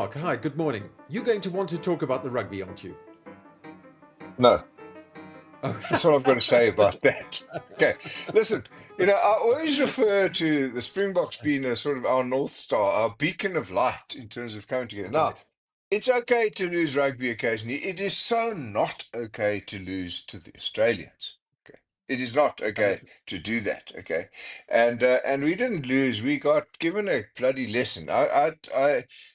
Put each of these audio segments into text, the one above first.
Mark, hi, good morning. You're going to want to talk about the rugby, aren't you? No, Oh, that's what I've got to say about that. Okay, listen, I always refer to the Springboks being a sort of our North Star, our beacon of light in terms of coming together. Now, right. it's okay to lose rugby occasionally. It is so not okay to lose to the Australians. Okay, it is not And okay it's to do that. Okay, and we didn't lose. We got given a bloody lesson.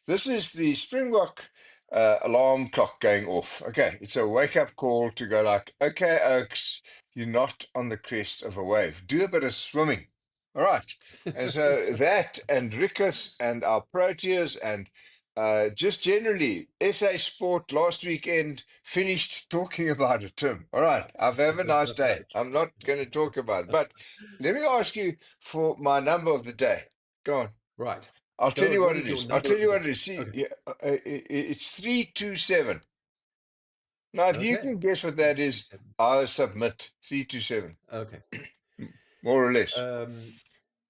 This is the Springbok alarm clock going off. Okay, it's a wake up call to go like, okay, Oaks, you're not on the crest of a wave. Do a bit of swimming. All right. And so that and Rickers and our Proteas and just generally, SA Sport last weekend finished talking about it, Tim. All right, have a nice day. right. I'm not going to talk about it, but let me ask you for my number of the day. Go on. Right. I'll tell Go you on. what What it is your is. I'll number tell of the you day? what it is. See, Okay. yeah, it's 327. Now, if you Okay. can guess what that is, 327. I'll submit 327, Okay. more or less. Um,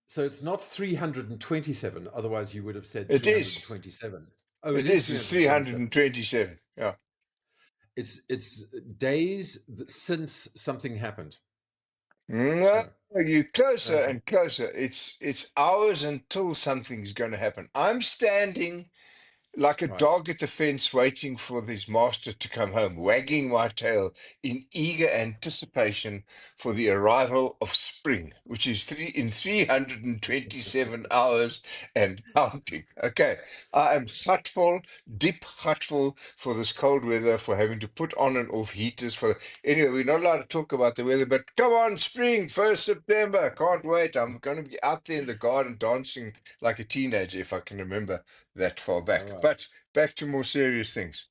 so it's not 327, otherwise you would have said It is. 327. Oh, it It is is. It's 327. 327. Yeah. It's days since something happened. No, No. you're closer Okay. and closer. It's hours until something's going to happen. I'm standing like a Right. dog at the fence waiting for his master to come home, wagging my tail in eager anticipation for the arrival of spring, which is in 327 hours and counting. Okay, I am gutful, deep gutful for this cold weather, for having to put on and off heaters. Anyway, we're not allowed to talk about the weather, but come on, spring, 1st September. Can't wait. I'm going to be out there in the garden dancing like a teenager if I can remember that far All back. right. But back to more serious things.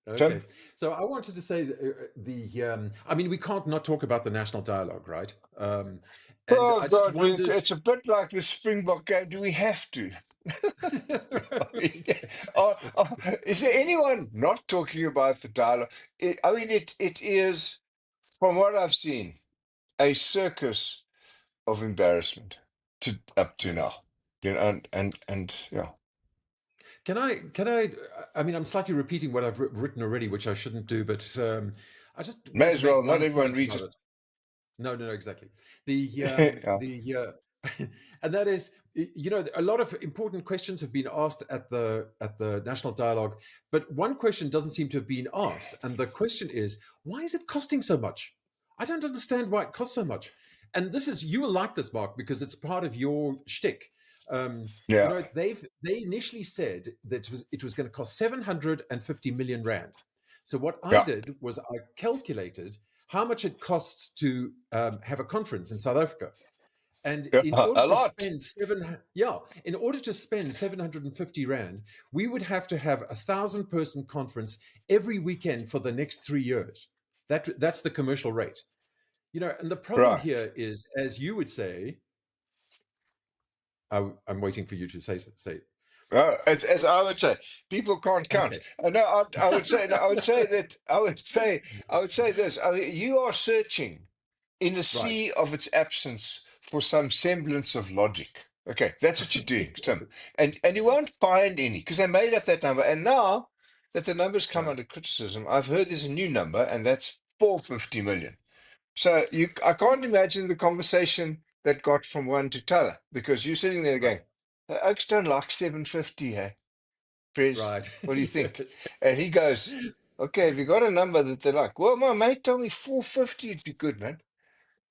Okay. Tim? So I wanted to say that, I mean, we can't not talk about the national dialogue, right? And Oh I just God, wondered. it's a bit like the Springbok game. Do we have to? I mean, is there anyone not talking about the dialogue? It is, from what I've seen, a circus of embarrassment to up to Right. now. And yeah, I mean, I'm slightly repeating what I've written already, which I shouldn't do, but I just may want to as well. make Not one everyone point reads about it. it. No, no, no, exactly. The Yeah, and that is, a lot of important questions have been asked at the national dialogue, but one question doesn't seem to have been asked, and the question is, why is it costing so much? I don't understand why it costs so much. And this is you will like this, Mark, because it's part of your shtick. yeah, They initially said that it was going to cost 750 million rand. So what I yeah, did was I calculated how much it costs to have a conference in South Africa. And yeah. in order A to lot. spend in order to spend 750 rand, we would have to have 1,000-person conference every weekend for the next 3 years. That's the commercial rate. And the problem Right. here is, as you would say, I'm waiting for you to say. As I would say, people can't count. Okay, No, I would say, no, I would say this. I mean, you are searching in a right. sea of its absence for some semblance of logic. Okay, that's what you're doing, Tim. And you won't find any because they made up that number. And now that the numbers come Right. under criticism, I've heard there's a new number, and that's 450 million. So I can't imagine the conversation that got from one to t'other because you're sitting there Right. going, Oaks don't like 750, hey, Prez, Right. what do you think? Yes. And he goes, okay, have you got a number that they like? Well, my mate told me 450 would be good, man.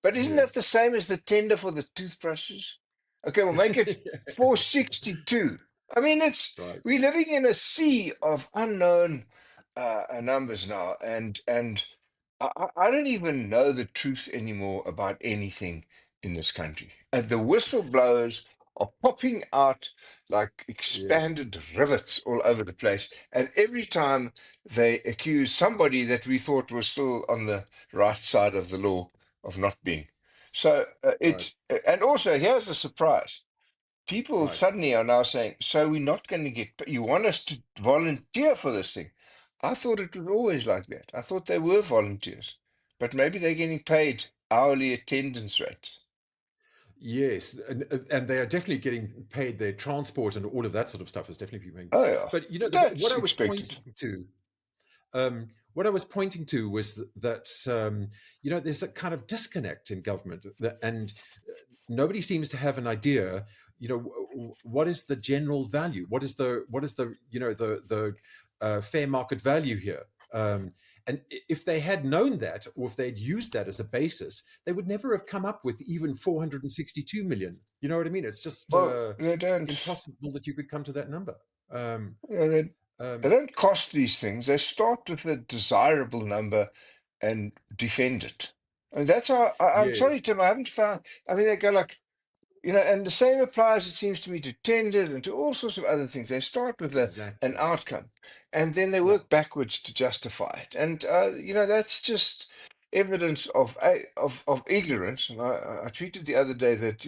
But isn't that Yes. the same as the tender for the toothbrushes? Okay, we'll make it 462. I mean, Right. we're living in a sea of unknown numbers now, and I don't even know the truth anymore about anything in this country. And the whistleblowers are popping out like Yes. expanded rivets all over the place. And every time they accuse somebody that we thought was still on the right side of the law of not being. So Right. and also here's the surprise. People Right. suddenly are now saying, so we're not going to you want us to volunteer for this thing. I thought it was always like that. I thought they were volunteers, but maybe they're getting paid hourly attendance rates. yes, and they are definitely getting paid. Their transport and all of that sort of stuff is definitely being. Oh yeah, But what that's I was expected. pointing to, what I was pointing to was that there's a kind of disconnect in government, and nobody seems to have an idea. What is the general value? What is the fair market value here? And if they had known that, or if they'd used that as a basis, they would never have come up with even 462 million. You know what I mean? It's just Well, they don't. impossible that you could come to that number. Um, You know, they um, don't cost these things. They start with a desirable number and defend it. And that's how I'm yes, sorry, Tim, I haven't found. I mean, they go like, and the same applies, it seems to me, to tenders and to all sorts of other things. They start with an exactly. outcome, and then they Yeah. work backwards to justify it. And that's just evidence of ignorance. And I tweeted the other day that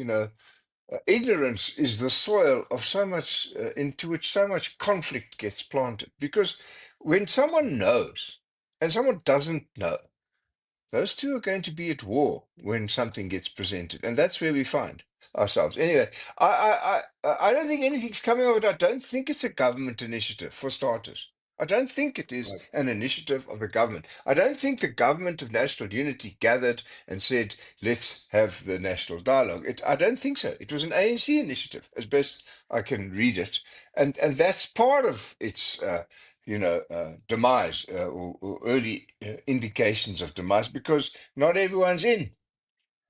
ignorance is the soil of so much into which so much conflict gets planted. Because when someone knows and someone doesn't know, those two are going to be at war when something gets presented, and that's where we find ourselves. Anyway, I don't think anything's coming of it. I don't think it's a government initiative, for starters. I don't think it is Right. an initiative of the government. I don't think the government of national unity gathered and said, "Let's have the national dialogue." I don't think so. It was an ANC initiative, as best I can read it, and that's part of its demise or early indications of demise because not everyone's in,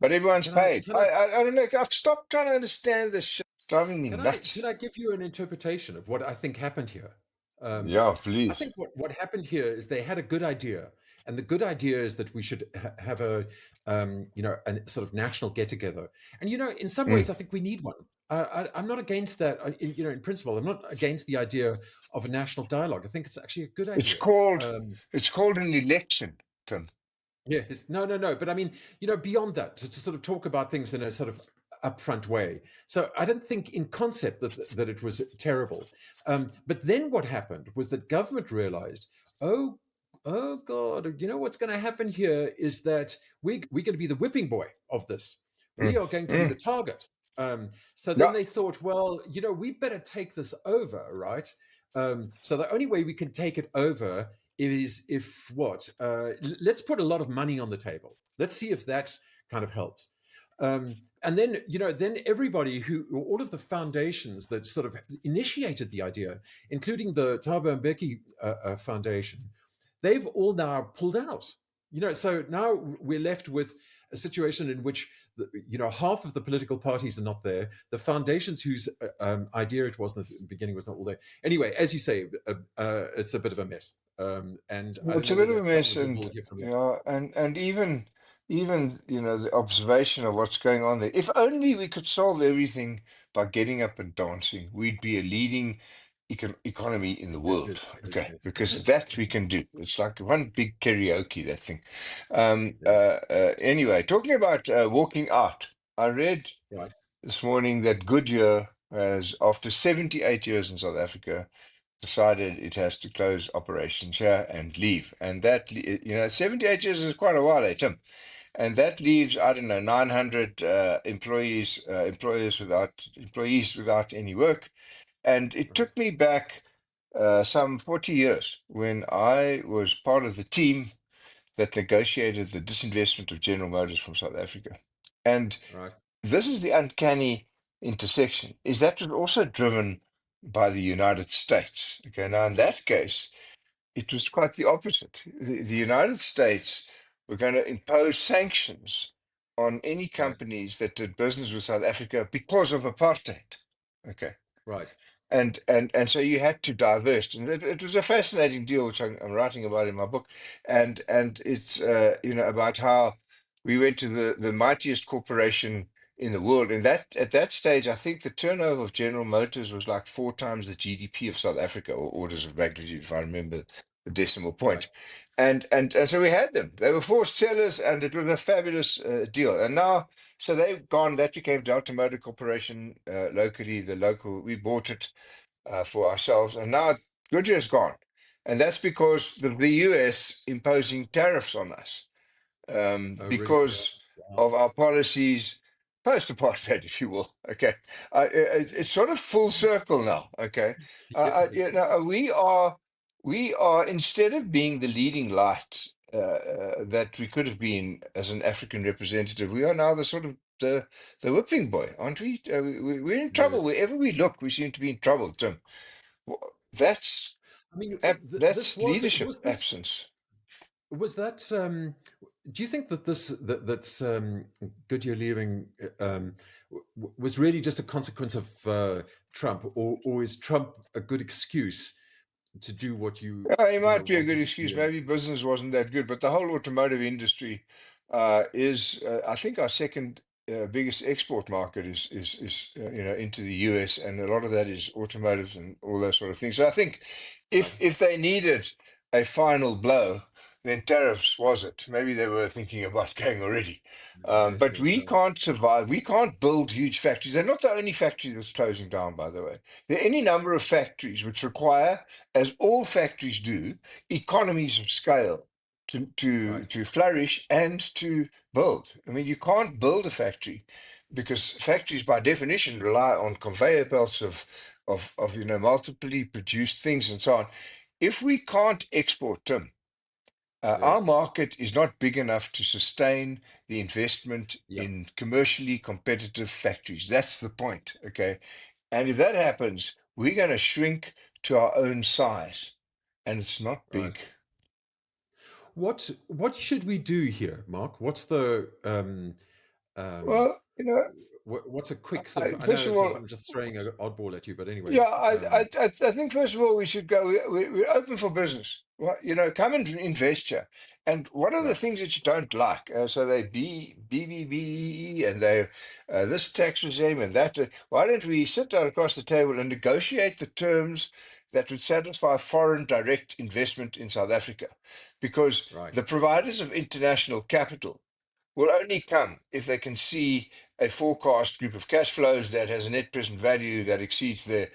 but everyone's Can I paid. can I I don't know. I've stopped trying to understand this shit. It's driving me can nuts. I give you an interpretation of what I think happened here? Um, Yeah, I please. think what happened here is they had a good idea, and the good idea is that we should have a sort of national get together. And in some ways, Mm. I think we need one. I'm not against that. In principle, I'm not against the idea of a national dialogue. I think it's actually a good It's idea. called Um, it's called an election, Tim. Yes, no, no, no. But I mean, beyond that, to sort of talk about things in a sort of upfront way. So I don't think in concept that it was terrible. But then what happened was that government realized, oh, oh God, what's going to happen here is that we're going to be the whipping boy of this. We Mm. are going to be the Mm. target. So then Yeah. they thought, well, we better take this over, right? So the only way we can take it over is if what let's put a lot of money on the table. Let's see if that kind of helps. And then then everybody all of the foundations that sort of initiated the idea, including the Thabo Mbeki Foundation, they've all now pulled out. So now we're left with a situation in which half of the political parties are not there. The foundations whose idea it was in the beginning was not all there. Anyway, as you say, it's a bit of a mess. And I Well, don't it's know a bit of whether a mess, Selma and will hear from you. yeah, and even the observation of what's going on there. If only we could solve everything by getting up and dancing, we'd be a leading economy in the world. Okay, It's because that we can do. It's like one big karaoke, that thing. yes, Anyway, talking about walking out, I read right, this morning that Goodyear has, after 78 years in South Africa, decided it has to close operations here and leave. And 78 years is quite a while, Tim. And that leaves, I don't know, 900 employees without any work. And it right, took me back some 40 years when I was part of the team that negotiated the disinvestment of General Motors from South Africa. And right. this is the uncanny intersection, is that was also driven by the United States. Okay, now in that case, it was quite the opposite. The United States were going to impose sanctions on any Right, companies that did business with South Africa because of apartheid. Okay. right, And so you had to divest, and it was a fascinating deal, which I'm writing about in my book, and it's about how we went to the mightiest corporation in the world, and that at that stage, I think the turnover of General Motors was like 4 times the GDP of South Africa, or orders of magnitude, if I remember the decimal right. point. And so we had them. They were forced sellers, and it was a fabulous deal. And now, so they've gone. That became Delta Motor Corporation locally. We bought it for ourselves, and now Goodyear's gone, and that's because of the US imposing tariffs on us Oh, really? because Wow. of our policies. post-apartheid, if you will. Okay, it's sort of full circle now. Okay, Yeah, you know, we are instead of being the leading light that we could have been as an African representative, we are now the sort of the whipping boy, aren't we? We're in trouble yes. wherever we look. We seem to be in trouble, Tim. That's I mean, this that's was leadership was this absence. was that. Do you think that Goodyear leaving was really just a consequence of Trump, or is Trump a good excuse to do what It you know might be a good wanted to excuse. do? And Maybe business wasn't that good, but the whole automotive industry is, I think, our second biggest export market is you know, into the US, and a lot of that is automotive and all that sort of thing. So I think right, if they needed a final blow, then tariffs was it. Maybe they were thinking about going already. yes, But yes, we can't survive. We can't build huge factories. They're not the only factory that's closing down, by the way. There are any number of factories which require, as all factories do, economies of scale right, to flourish and to build. I mean, you can't build a factory because factories, by definition, rely on conveyor belts of you know, multiply produced things and so on. If we can't export, Tim, our yes, market is not big enough to sustain the investment yeah, in commercially competitive factories. That's the point, okay? And if that happens, we're going to shrink to our own size, and it's not right. big. What should we do here, Mark? What's the um, Well, you know, what's a quick sort of? I first know of it's sort of, all, I'm just throwing an oddball at you, but anyway, yeah, I think first of all we should go. We're open for business. Well, you know, come and invest here. And what are the right, things that you don't like? So they BBBE and they this tax regime and that. Why don't we sit down across the table and negotiate the terms that would satisfy foreign direct investment in South Africa? Because right, the providers of international capital will only come if they can see a forecast group of cash flows that has a net present value that exceeds the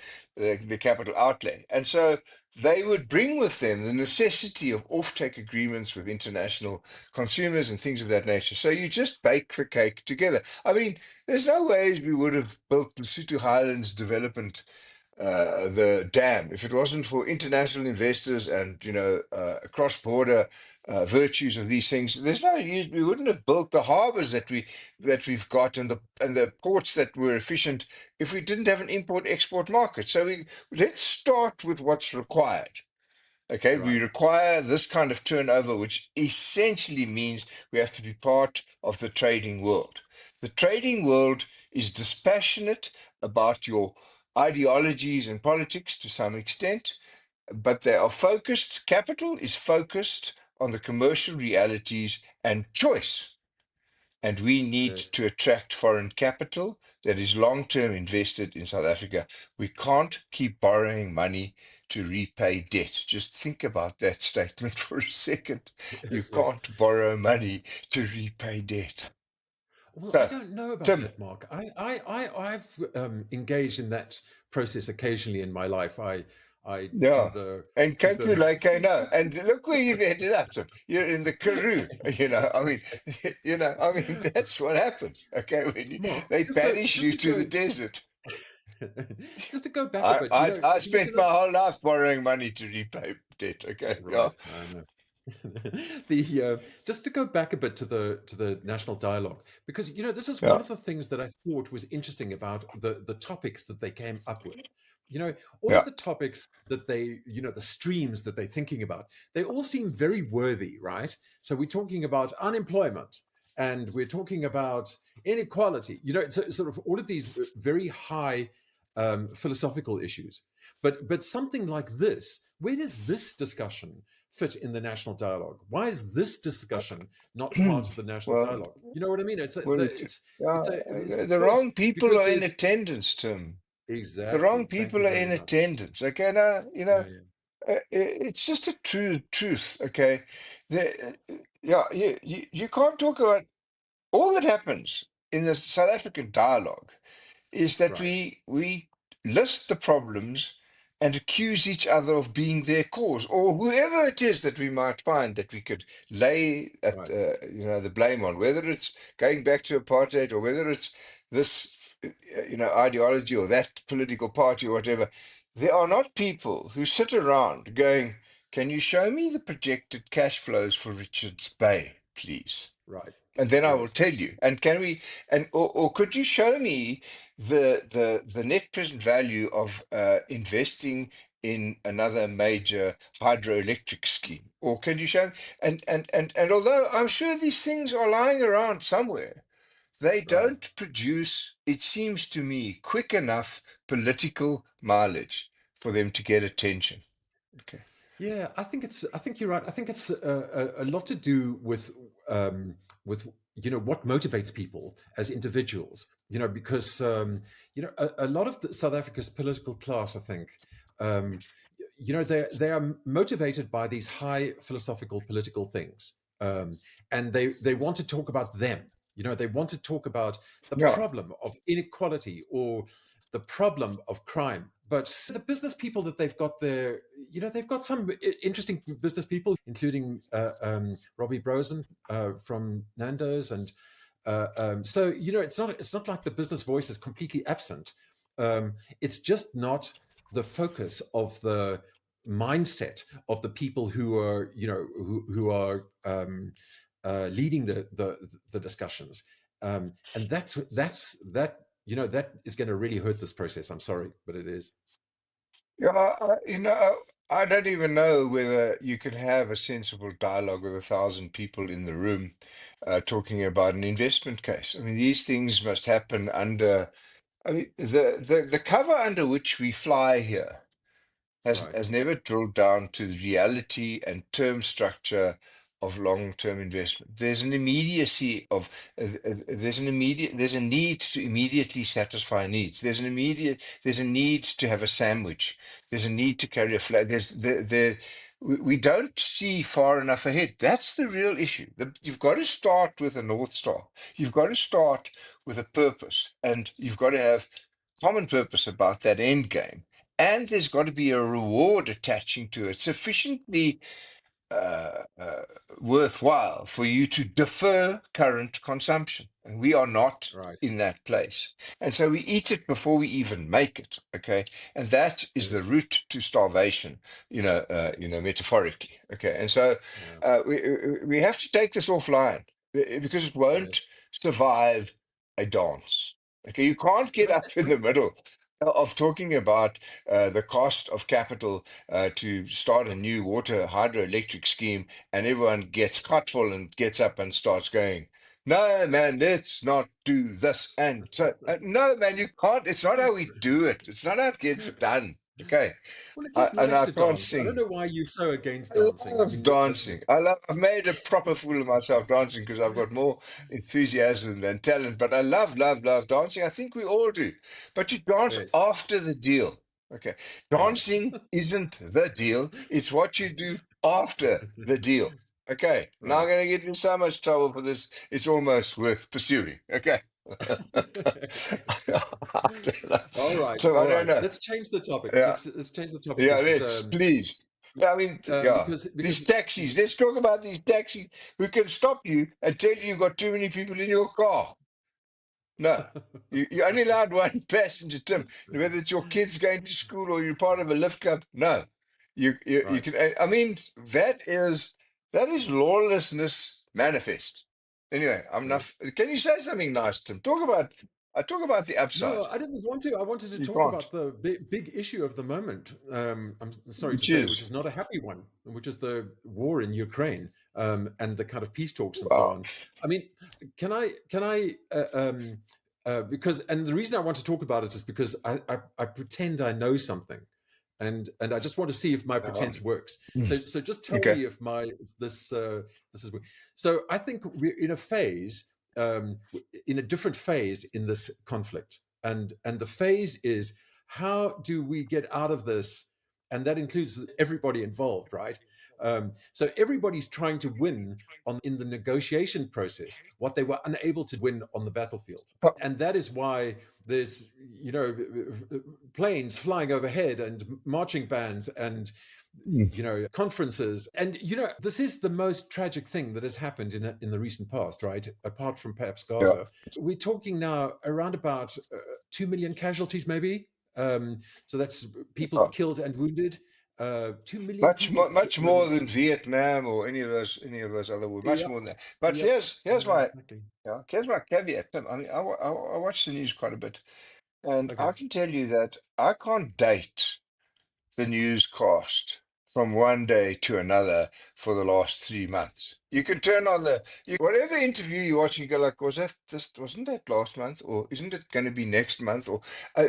capital outlay. And so they would bring with them the necessity of offtake agreements with international consumers and things of that nature. So you just bake the cake together. I mean, there's no ways we would have built the Lesotho Highlands development the dam if it wasn't for international investors and you know cross-border virtues of these things. There's no use. We wouldn't have built the harbors that we've got and the ports that were efficient if we didn't have an import-export market. So let's start with what's required. Okay, we right. require this kind of turnover, which essentially means we have to be part of the trading world. The trading world is dispassionate about your ideologies and politics to some extent, but they are focused, capital is focused on the commercial realities and choice. And we need Yes. to attract foreign capital that is long term invested in South Africa. We can't keep borrowing money to repay debt. Just think about that statement for a second. You Yes, yes. can't borrow money to repay debt. Well, I So, don't know about Tim, that, Mark. I've engaged in that process occasionally in my life. I do yeah. And the calculate, I know. And look where you've ended up. Tim. You're in the Karoo, you know. I mean, you know, I mean, that's what happens. Okay, when Mark. they So banish just you to to the go, desert. just to go back a I, bit, I I there was spent my whole life borrowing money to repay debt. Okay, yeah, right. I know. The just to go back a bit to the national dialogue, because this is one yeah, of the things that I thought was interesting about the topics that they came up with. All yeah. of the topics that the streams that they're thinking about, they all seem very worthy, right? So we're talking about unemployment, and we're talking about inequality. It's sort of all of these very high philosophical issues. But something like this, where does this discussion fit in the national dialogue? Why is this discussion not part of the national Well, dialogue? You know what I mean? well, It's the wrong people because are in there's attendance, Tim. The exactly. wrong Thank people you are very in much. attendance. Okay, now Yeah, yeah. it's just a true truth. Okay, yeah, you can't talk about all that happens in the South African dialogue is that Right. we list the problems and accuse each other of being their cause, or whoever it is that we might find that we could lay at Right. the blame on, whether it's going back to apartheid or whether it's this ideology or that political party or whatever. There are not people who sit around going, can you show me the projected cash flows for Richards Bay, please? Right. And then I will Yes. tell you. And can we, and or could you show me the net present value of investing in another major hydroelectric scheme? Or can you show? And although I'm sure these things are lying around somewhere, they Right. don't produce, it seems to me, quick enough political mileage for them to get attention. Okay. Yeah, I think you're right. I think it's a lot to do with what motivates people as individuals. Because a lot of South Africa's political class, I think, um, they are motivated by these high philosophical political things, and they want to talk about them. They want to talk about the Yeah. problem of inequality or the problem of crime. But the business people that they've got there, they've got some interesting business people, including Robbie Brosen from Nando's, and so it's not like the business voice is completely absent. It's just not the focus of the mindset of the people who are who are leading the discussions, and that is going to really hurt this process. I'm sorry, but it is. Yeah, I don't even know whether you could have a sensible dialogue with 1,000 people in the room talking about an investment case. I mean, these things must happen under, I mean, the cover under which we fly here Right. has never drilled down to the reality and term structure of long-term investment. There's an immediacy of there's a need to immediately satisfy needs. There's a need to have a sandwich. There's a need to carry a flag. We don't see far enough ahead. That's the real issue. You've got to start with a North Star. You've got to start with a purpose, and you've got to have common purpose about that end game, and there's got to be a reward attaching to it sufficiently uh, uh, worthwhile for you to defer current consumption. And we are not Right. in that place. And so we eat it before we even make it. Okay. And that is the Yes. route to starvation, metaphorically. Okay. And so Yeah. we have to take this offline because it won't Yes. survive a dance. Okay. You can't get But up in the middle of talking about the cost of capital to start a new water hydroelectric scheme, and everyone gets cutful and gets up and starts going, no, man, let's not do this. And so, no, man, you can't. It's not how we do it. It's not how it gets done. Okay. well, it is And nice I to can't dance. I don't sing. know why you're so against I dancing. I love mean, dancing. I've made a proper fool of myself dancing because I've got more enthusiasm and talent. But I love, love, love dancing. I think we all do. But you dance yes. after the deal. Okay. Yeah. Dancing isn't the deal. It's what you do after the deal. Okay. Now I'm Right. going to get in so much trouble for this. It's almost worth pursuing. Okay. I don't know. All right. So I All don't right. know. Let's change the topic. Yeah. Let's change the topic. Yeah, This is let's please. Yeah, I mean, yeah, these because taxis. Let's talk about these taxis who can stop you and tell you you've got too many people in your car. No, you're only allowed one passenger, Tim. Whether it's your kids going to school or you're part of a lift club, no. You right. can. I mean, that is lawlessness manifest. Anyway, I'm Yes. not. Can you say something nice, Tim? Talk about the No, upside. I didn't want to. I wanted to You talk can't. about the big issue of the moment. I'm sorry to Which say, which is, is not a happy one, which is the war in Ukraine, and the kind of peace talks and so well, on. I mean, can I because and the reason I want to talk about it is because I pretend I know something, and I just want to see if my pretense works. So just tell okay. me if this is so. I think we're in a phase, in a different phase in this conflict, and the phase is, how do we get out of this, and that includes everybody involved, right? So everybody's trying to win in the negotiation process what they were unable to win on the battlefield. And that is why there's, planes flying overhead and marching bands and conferences. And this is the most tragic thing that has happened in the recent past, right? Apart from perhaps Yeah. Gaza, we're talking now around about 2 million casualties, maybe. So that's people Oh, killed and wounded. 2 million people. much more than Vietnam or any of those other wars. Much Yeah, more than that. But yeah, here's yeah, my exactly. here's my caveat. Tim. I mean, I watch the news quite a bit, and Okay. I can tell you that I can't date the newscast from one day to another for the last 3 months. You can turn on whatever interview you watch, and you go like, wasn't that last month, or isn't it going to be next month? Or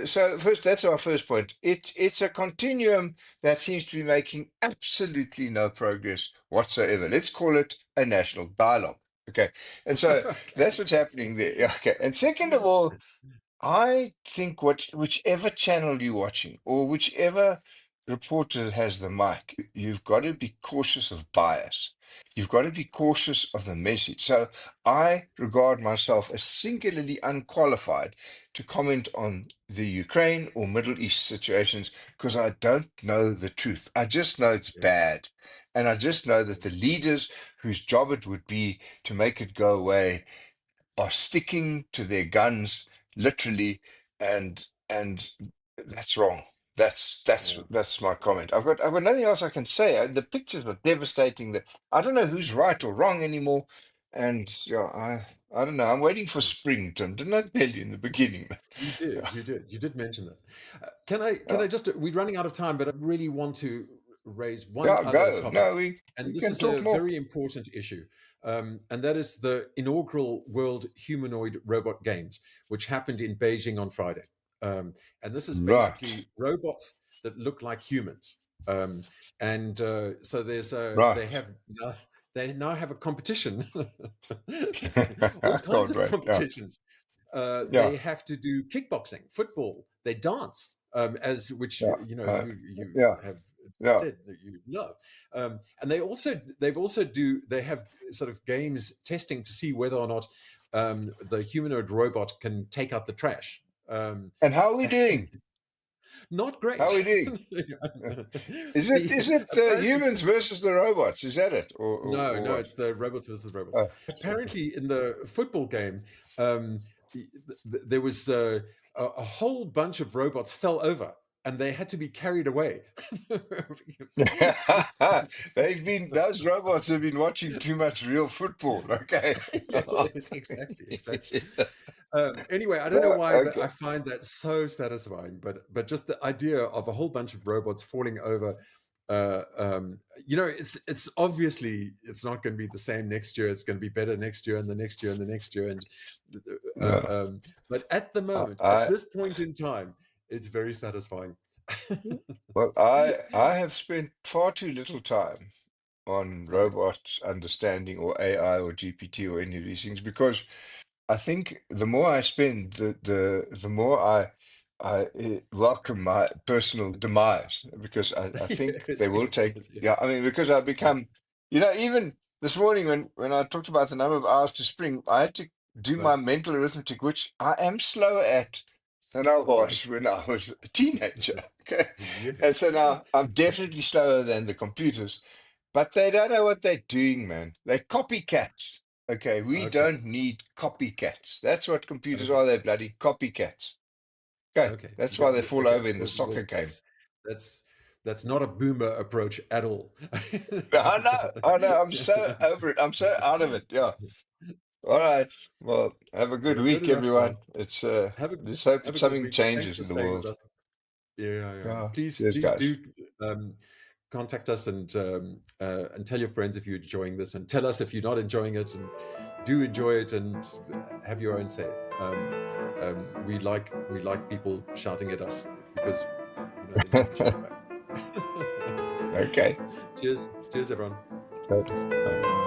so first, that's our first point. It's a continuum that seems to be making absolutely no progress whatsoever. Let's call it a national dialogue. Okay, and so Okay. that's what's happening there. Yeah, okay, and second of all, I think whichever channel you're watching or whichever reporter has the mic, you've got to be cautious of bias. You've got to be cautious of the message. So I regard myself as singularly unqualified to comment on the Ukraine or Middle East situations because I don't know the truth. I just know it's Yeah. bad. And I just know that the leaders whose job it would be to make it go away are sticking to their guns literally, and that's wrong. Yeah. That's my comment. I've got nothing else I can say. The pictures are devastating. That I don't know who's right or wrong anymore, and yeah, I don't know. I'm waiting for Yeah. spring, Tim. Didn't I tell you in the beginning? You did. Yeah, You did mention that. Can I yeah, just? We're running out of time, but I really want to raise one yeah. other Go. topic, No, we and this can is talk a more. very important issue, and that is the inaugural World Humanoid Robot Games, which happened in Beijing on Friday. And this is Right, basically robots that look like humans. And so right. they now have a competition, all I kinds can't of wait. Yeah, competitions. yeah, They have to do kickboxing, football, they dance, as which yeah, you yeah, have yeah. said that you love. And they have sort of games testing to see whether or not the humanoid robot can take out the trash. And how are we doing? Not How are great. we doing? Is it The is it the apparently humans versus the robots? Is that it, or no, what? it's the robots versus robots. Oh, Apparently, in the football game, um, there was a whole bunch of robots fell over, and they had to be carried away. those robots have been watching too much real football. Okay. Yes, exactly, exactly. Anyway, I don't know No, why, but okay. I find that so satisfying. But just the idea of a whole bunch of robots falling over, it's obviously it's not going to be the same next year. It's going to be better next year and the next year and the next year. And No, but at the I, moment, at I this point in time, it's very satisfying. well, I have spent far too little time on Right. robots understanding or AI or GPT or any of these things because I think the more I spend, the more I welcome my personal demise because I think they Yes, will yes, take. yes, yes. Yeah, I mean, because I Yeah, become, even this morning when I talked about the number of hours to spring, I had to do right, my mental arithmetic, which I am slower at than I right. was when I was a teenager. Okay, Yeah. and so now I'm definitely slower than the computers, but they don't know what they're doing, man. They're copycats. Okay, we Okay. don't need copycats. That's what computers Okay. are. They're bloody copycats. Okay, Okay. that's why they fall Okay. over in the Well, soccer game. that's that's not a boomer approach at all. I know. I'm so over it. I'm so out of it. Yeah. All right. Well, have a good Good week, enough, man. everyone. Have a Let's hope have that a good something week. Thanks changes for in the staying with world. us. Yeah, yeah. Yeah. Cheers, Please guys. do contact us and tell your friends if you're enjoying this, and tell us if you're not enjoying it, and do enjoy it, and have your own say. We like people shouting at us because then we can shout back. Okay. Cheers, everyone. Good. Bye.